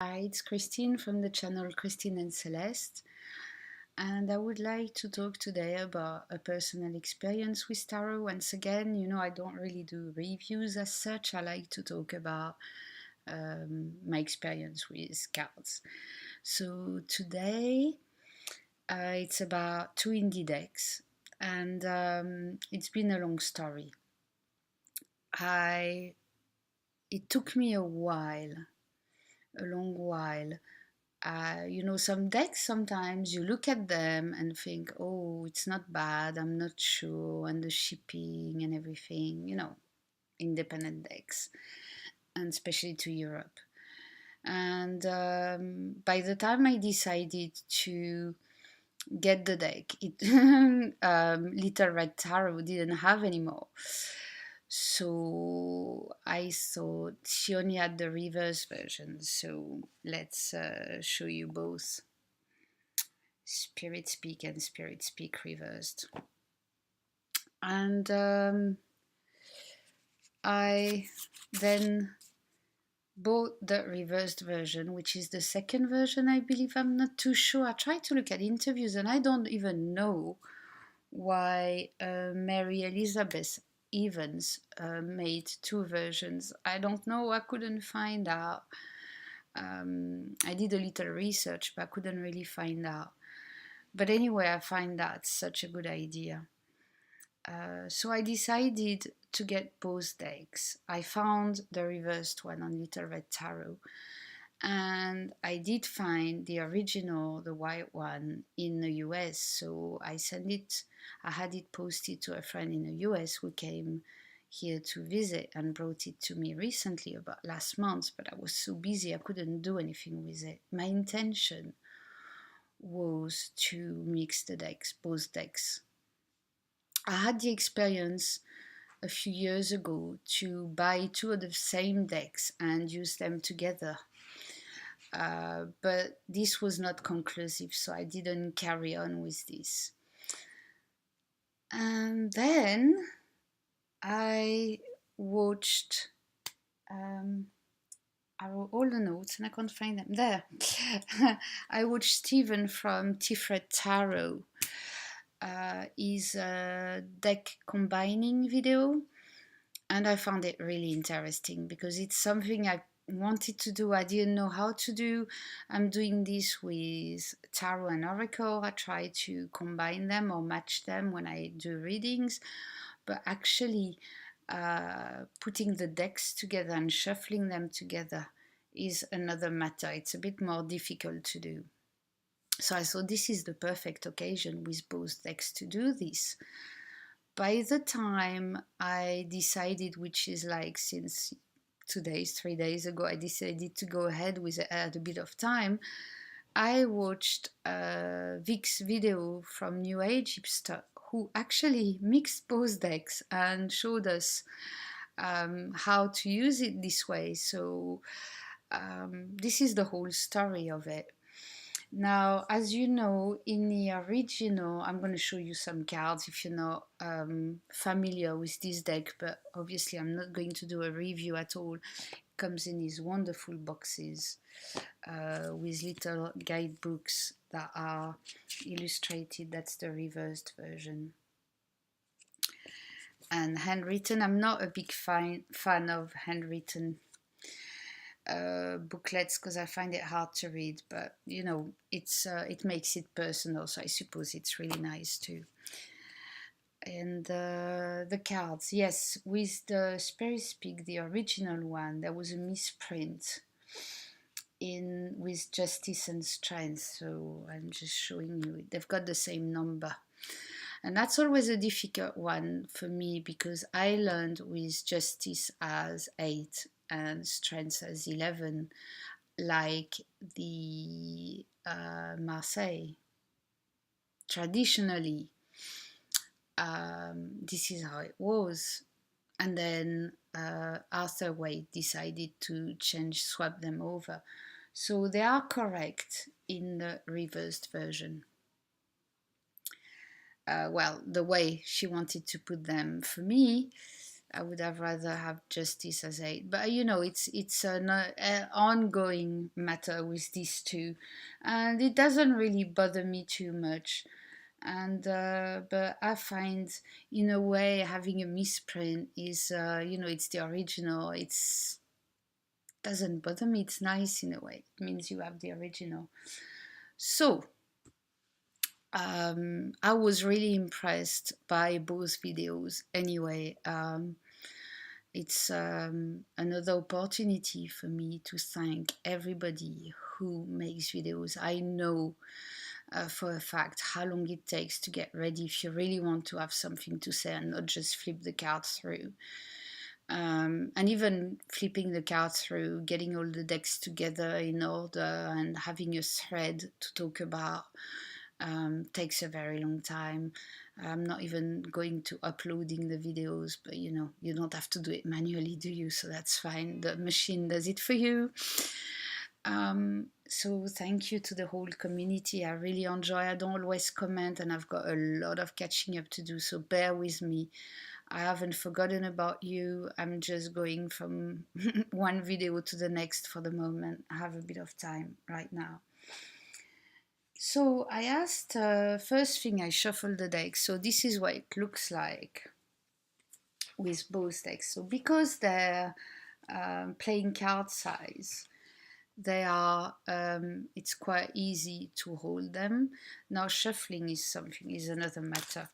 Hi, it's Christine from the channel Christine and Celeste, and I would like to talk today about a personal experience with tarot. Once again, I don't really do reviews as such. I like to talk about my experience with cards. So today, it's about two indie decks, and it's been a long story. I It took me a long while. Some decks, sometimes you look at them and think, oh, it's not bad, I'm not sure, and the shipping and everything, independent decks, and especially to Europe. And by the time I decided to get the deck, Little Red Tarot didn't have anymore. So I thought she only had the reverse version. So let's show you both Spirit Speak and Spirit Speak reversed. And I then bought the reversed version, which is the second version, I believe. I'm not too sure. I tried to look at interviews and I don't even know why Mary Elizabeth Evans made two versions. I don't know. I couldn't find out. I did a little research, but I couldn't really find out. But anyway, I find that such a good idea. So I decided to get both decks. I found the reversed one on Little Red Tarot, and I did find the original, the white one, in the US. So I had it posted to a friend in the US who came here to visit and brought it to me recently, about last month, but I was so busy I couldn't do anything with it. My intention was to mix the decks, both decks. I had the experience a few years ago to buy two of the same decks and use them together. But this was not conclusive, so I didn't carry on with this. And then I watched, I wrote all the notes and I can't find them. There. I watched Stephen from Tifred Tarot. His deck combining video, and I found it really interesting because it's something I wanted to do. I didn't know how to do. I'm doing this with tarot and oracle. I try to combine them or match them when I do readings, but actually putting the decks together and shuffling them together is another matter. It's a bit more difficult to do. So I thought this is the perfect occasion with both decks to do this. By the time I decided, which is like since 2 days, 3 days ago, I decided to go ahead with it at a bit of time, I watched Vic's video from New Age Hipster, who actually mixed both decks and showed us how to use it this way. So this is the whole story of it. Now, as you know, in the original, I'm going to show you some cards if you're not familiar with this deck, but obviously I'm not going to do a review at all. It comes in these wonderful boxes with little guidebooks that are illustrated. That's the reversed version. And handwritten, I'm not a big fan of handwritten booklets because I find it hard to read, but it makes it personal, so I suppose it's really nice too. And the cards, yes, with the Spirit Speak, the original one, there was a misprint in with Justice and Strength, so I'm just showing you. They've got the same number. And that's always a difficult one for me because I learned with Justice as 8 and Strength as 11, like the Marseille. Traditionally, this is how it was. And then Arthur Waite decided to swap them over. So they are correct in the reversed version. Well, the way she wanted to put them. For me, I would have rather have justice as 8, but you know, it's an ongoing matter with these two, and it doesn't really bother me too much. And but I find, in a way, having a misprint is, you know, it's the original. It's doesn't bother me. It's nice in a way. It means you have the original. So I was really impressed by both videos. Anyway, it's another opportunity for me to thank everybody who makes videos. I know for a fact how long it takes to get ready if you really want to have something to say and not just flip the card through. And even flipping the card through, getting all the decks together in order and having a thread to talk about takes a very long time. I'm not even going to uploading the videos, but you know, you don't have to do it manually, do you? So that's fine. The machine does it for you. So thank you to the whole community. I really enjoy. I don't always comment, and I've got a lot of catching up to do, so bear with me. I haven't forgotten about you. I'm just going from one video to the next for the moment. I have a bit of time right now. So I asked, first thing I shuffled the deck. So this is what it looks like with both decks. So because they're playing card size, they are, it's quite easy to hold them. Now shuffling is another matter.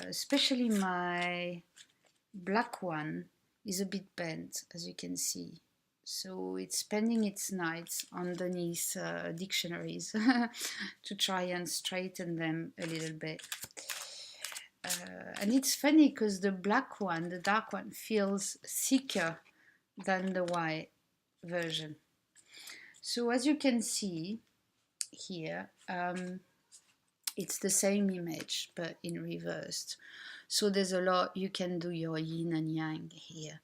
Especially my black one is a bit bent, as you can see. So it's spending its nights underneath dictionaries to try and straighten them a little bit. And it's funny because the black one, the dark one, feels thicker than the white version. So as you can see here, it's the same image but in reversed. So there's a lot. You can do your yin and yang here.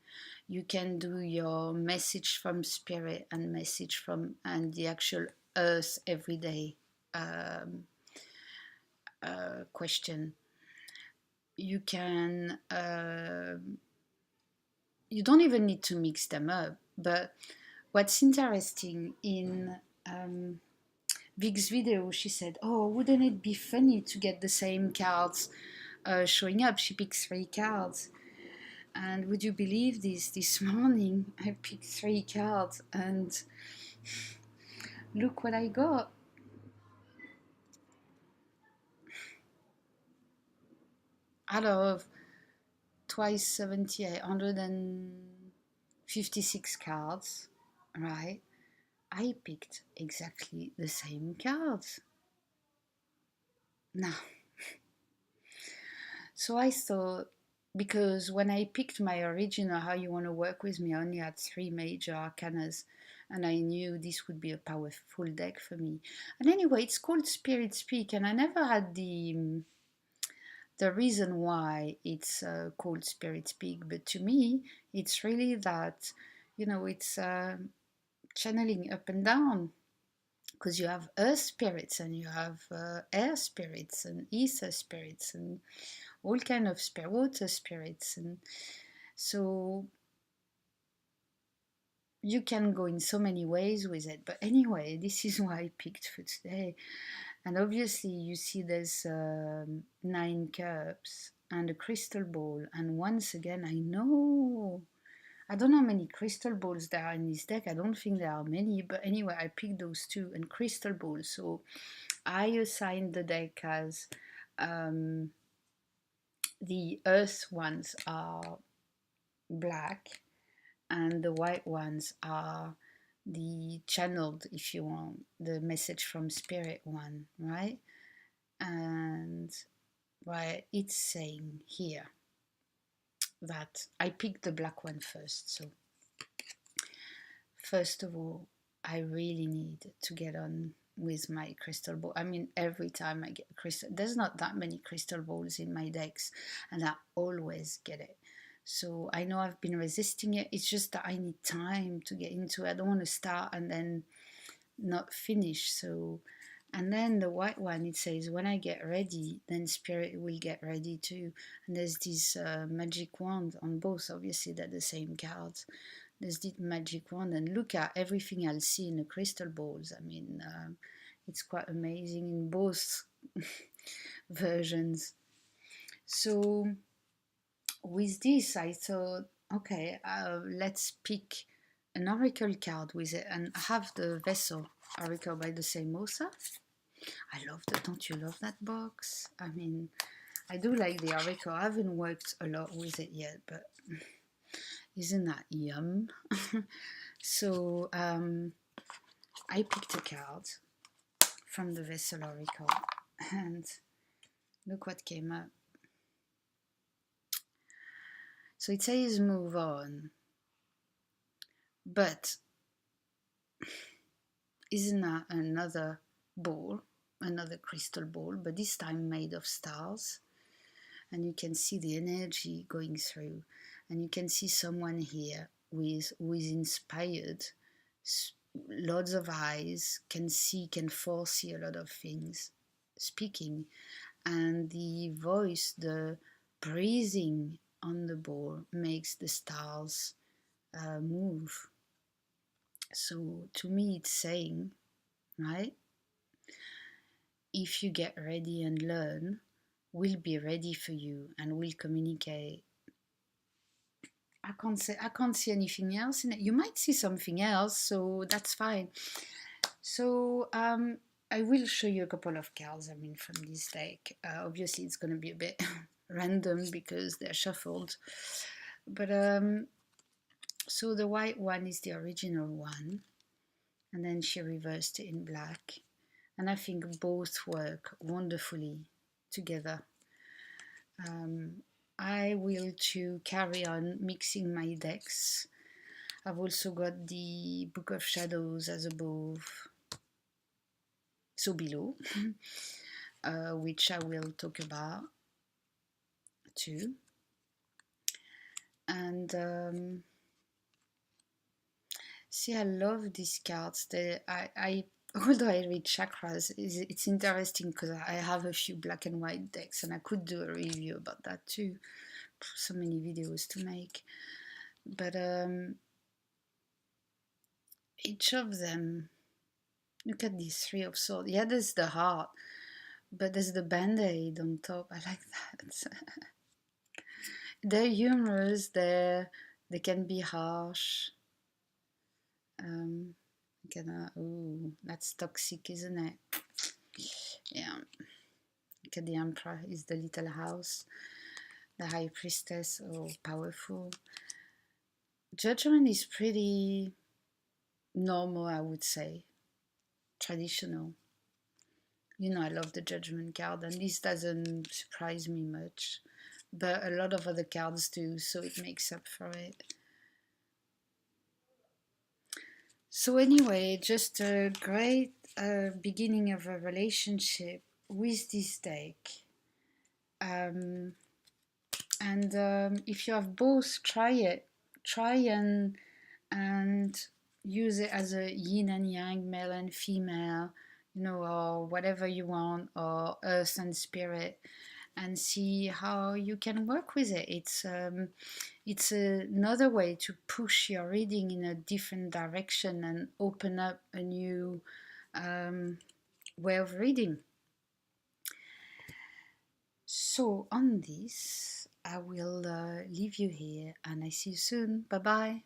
You can do your message from spirit and message from and the actual earth everyday question. You can you don't even need to mix them up. But what's interesting in Vic's video, she said, "Oh, wouldn't it be funny to get the same cards showing up?" She picked 3 cards. And would you believe this? This morning I picked 3 cards and look what I got. Out of twice 78, 156 cards, right? I picked exactly the same cards. Now, so I thought, because when I picked my original How You Want to Work With Me, I only had 3 major arcanas, and I knew this would be a powerful deck for me. And anyway, it's called Spirit Speak, and I never had the reason why it's called Spirit Speak, but to me, it's really that, you know, it's channeling up and down, because you have earth spirits and you have air spirits and ether spirits and all kind of water spirits, and so you can go in so many ways with it. But anyway, this is what I picked for today. And obviously you see there's 9 cups and a crystal ball, and once again I don't know how many crystal balls there are in this deck. I don't think there are many, but anyway, I picked those 2 and crystal balls. So I assigned the deck as the earth ones are black and the white ones are the channeled, if you want, the message from spirit one, right? And right, it's saying here that I picked the black one first. So first of all, I really need to get on with my crystal ball. I mean, every time I get a crystal, there's not that many crystal balls in my decks, and I always get it. So I know I've been resisting it. It's just that I need time to get into it. I don't want to start and then not finish. So And then the white one, it says, when I get ready, then spirit will get ready too. And there's this magic wand on both. Obviously, they're the same cards. There's this magic wand, and look at everything I'll see in the crystal balls. I mean, it's quite amazing in both versions. So with this, I thought, okay, let's pick an oracle card with it, and have the vessel oracle by the same author. I love that. Don't you love that box? I mean, I do like the oracle. I haven't worked a lot with it yet, but isn't that yum? So I picked a card from the vessel oracle, and look what came up. So it says move on, but isn't that another ball, another crystal ball, but this time made of stars? And you can see the energy going through, and you can see someone here who is inspired, lots of eyes, can see, can foresee a lot of things, speaking, and the voice, the breathing on the ball makes the stars move. So to me it's saying, right, if you get ready and learn, we'll be ready for you and we'll communicate. I can't see anything else in it. You might see something else, so that's fine. So I will show you a couple of cards, I mean, from this deck. Obviously it's going to be a bit random because they're shuffled, but so the white one is the original one, and then she reversed it in black, and I think both work wonderfully together. I will to carry on mixing my decks. I've also got the Book of Shadows as above, so below, which I will talk about too. And see, I love these cards. Although I read chakras, it's interesting because I have a few black and white decks, and I could do a review about that too. So many videos to make, but each of them, look at these Three of Swords. Yeah, there's the heart, but there's the band-aid on top. I like that. They're humorous. They can be harsh. Ooh, that's toxic, isn't it? Yeah. Look at the Emperor. Is the little house. The High Priestess. Oh, powerful. Judgment is pretty normal, I would say. Traditional. You know, I love the Judgment card, and this doesn't surprise me much, but a lot of other cards do, so it makes up for it. So anyway, just a great beginning of a relationship with this deck. If you have both, try it. Try and use it as a yin and yang, male and female, you know, or whatever you want, or earth and spirit, and see how you can work with it. It's another way to push your reading in a different direction and open up a new way of reading. So on this, I will leave you here, and I see you soon. Bye bye.